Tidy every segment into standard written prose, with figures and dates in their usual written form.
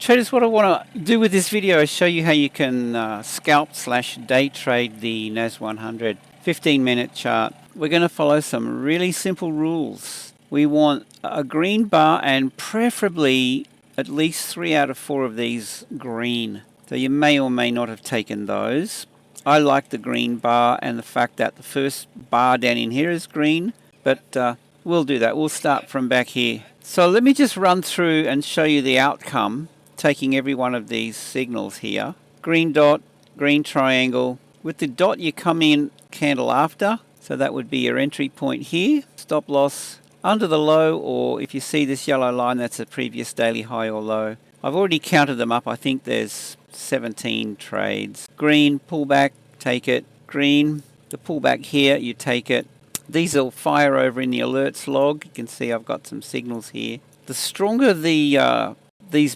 Traders, what I want to do with this video is show you how you can scalp/day trade the NAS100 15-minute chart. We're going to follow some really simple rules. We want a green bar and preferably at least 3 out of 4 of these green. So you may or may not have taken those. I like the green bar and the fact that the first bar down in here is green, but we'll do that. We'll start from back here. So let me just run through and show you the outcome, taking every one of these signals here. Green dot, green triangle. With the dot you come in candle after, so that would be your entry point here. Stop loss under the low, or if you see this yellow line, that's a previous daily high or low. I've already counted them up. I think there's 17 trades. Green, pullback, take it. Green, the pullback here, you take it. These will fire over in the alerts log. You can see I've got some signals here. The stronger these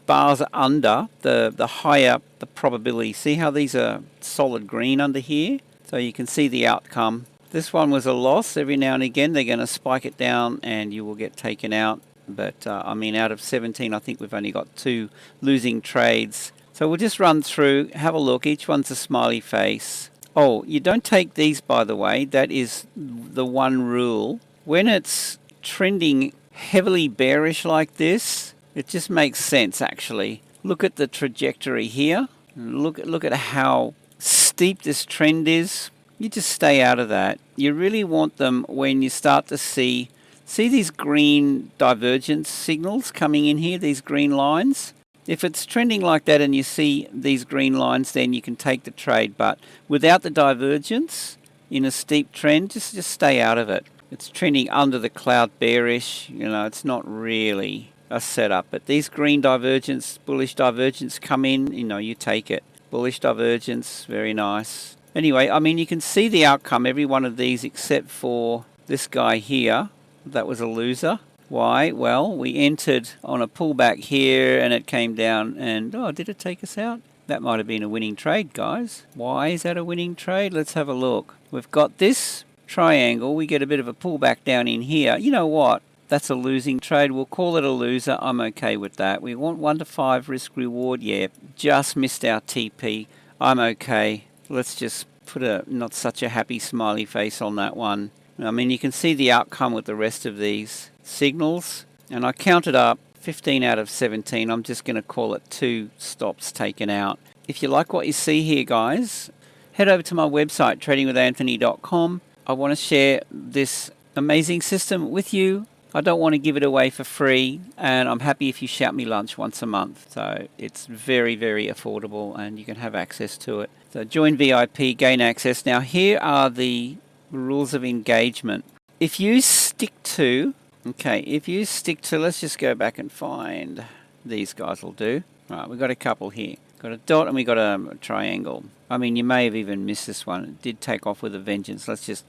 bars are under, the higher the probability. See how these are solid green under here? So you can see the outcome. This one was a loss. Every now and again they're going to spike it down and you will get taken out. But I mean, out of 17, I think we've only got 2 losing trades. So we'll just run through, have a look. Each one's a smiley face. Oh, you don't take these, by the way. That is the one rule. When it's trending heavily bearish like this, it just makes sense, actually. Look at the trajectory here. Look at how steep this trend is. You just stay out of that. You really want them when you start to see these green divergence signals coming in here, these green lines. If it's trending like that and you see these green lines, then you can take the trade. But without the divergence in a steep trend, just stay out of it. It's trending under the cloud bearish. You know, it's not really a setup. But these green divergence, bullish divergence come in, you know, you take it. Bullish divergence, very nice. Anyway, I mean, you can see the outcome, every one of these except for this guy here. That was a loser. Why? Well, we entered on a pullback here and it came down and, oh, did it take us out? That might have been a winning trade, guys. Why is that a winning trade? Let's have a look. We've got this triangle. We get a bit of a pullback down in here. You know what? That's a losing trade. We'll call it a loser. I'm okay with that. We want 1 to 5 risk reward. Yeah, just missed our TP. I'm okay. Let's just put a not such a happy smiley face on that one. I mean, you can see the outcome with the rest of these signals, and I counted up 15 out of 17. I'm just going to call it 2 stops taken out. If you like what you see here, guys, head over to my website, tradingwithanthony.com. I want to share this amazing system with you. I don't want to give it away for free, and I'm happy if you shout me lunch once a month. So it's very, very affordable and you can have access to it. So join VIP, gain access. Now here are the rules of engagement. If you stick to, let's just go back and find, these guys will do. Right, we've got a couple here. Got a dot and we got a triangle. I mean, you may have even missed this one. It did take off with a vengeance. Let's just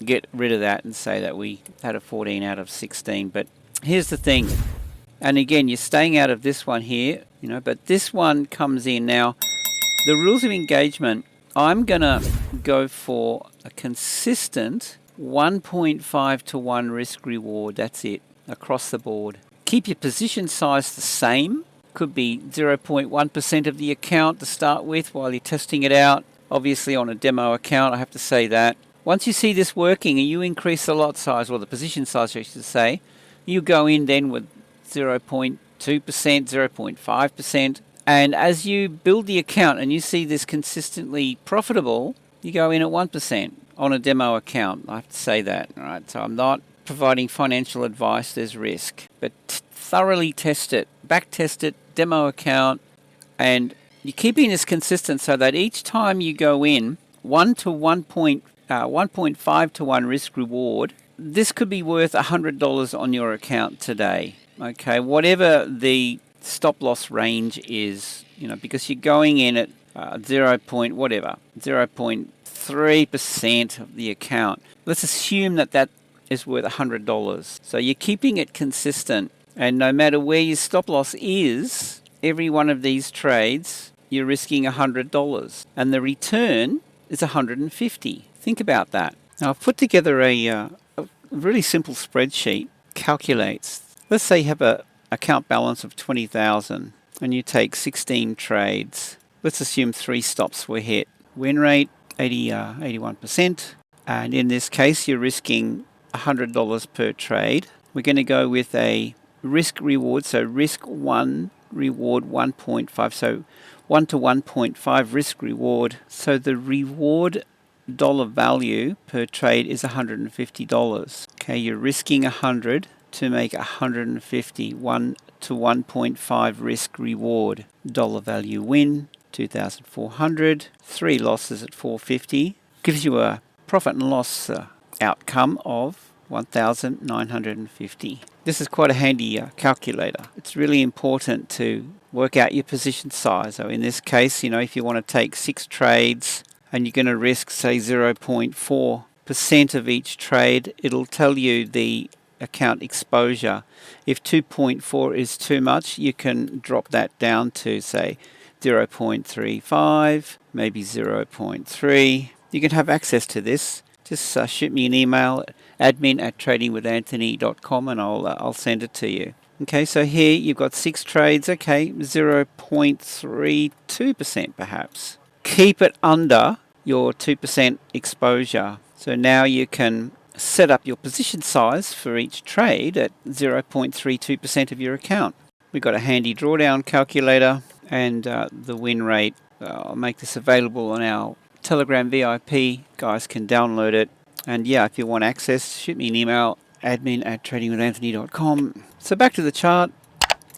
get rid of that and say that we had a 14 out of 16. But here's the thing. And again, you're staying out of this one here, you know, but this one comes in. Now, the rules of engagement, I'm going to go for a consistent 1.5 to 1 risk reward. That's it, across the board. Keep your position size the same. Could be 0.1% of the account to start with while you're testing it out. Obviously on a demo account, I have to say that. Once you see this working and you increase the lot size, or the position size I should say, you go in then with 0.2%, 0.5%. And as you build the account and you see this consistently profitable, you go in at 1% on a demo account. I have to say that. All right, so I'm not providing financial advice. There's risk, but thoroughly test it, back test it, demo account, and you're keeping this consistent so that each time you go in 1.5 to 1 risk reward, this could be worth $100 on your account today. Okay, whatever the stop loss range is, you know, because you're going in at 0.3% of the account. Let's assume that is worth $100. So you're keeping it consistent, and no matter where your stop loss is, every one of these trades you're risking $100, and the return is $150. Think about that. Now I've put together a really simple spreadsheet. Calculates. Let's say you have a account balance of 20,000. and you take 16 trades. Let's assume 3 stops were hit. Win rate 81%, and in this case you're risking $100 per trade. We're going to go with a risk reward, so risk 1, reward 1.5, so 1 to 1.5 risk reward. So the reward dollar value per trade is $150. Okay, you're risking 100 to make 150, 1 to 1.5 risk reward. Dollar value win 2,400, 3 losses at 450, gives you a profit and loss outcome of 1,950. This is quite a handy calculator. It's really important to work out your position size. So in this case, if you want to take 6 trades and you're going to risk, say, 0.4% of each trade, it'll tell you the account exposure. If 2.4 is too much, you can drop that down to, say, 0.35, maybe 0.3. You can have access to this. Just shoot me an email, admin@tradingwithanthony.com, and I'll send it to you. Okay, so here you've got 6 trades. Okay, 0.32% perhaps. Keep it under your 2% exposure. So now you can set up your position size for each trade at 0.32% of your account. We've got a handy drawdown calculator and the win rate. I'll make this available on our Telegram VIP. Guys can download it. And yeah, if you want access, shoot me an email, admin@tradingwithanthony.com. So back to the chart.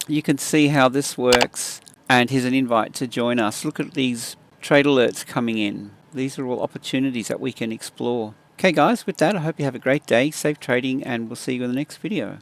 You can see how this works. And here's an invite to join us. Look at these trade alerts coming in. These are all opportunities that we can explore. Okay guys, with that, I hope you have a great day, safe trading, and we'll see you in the next video.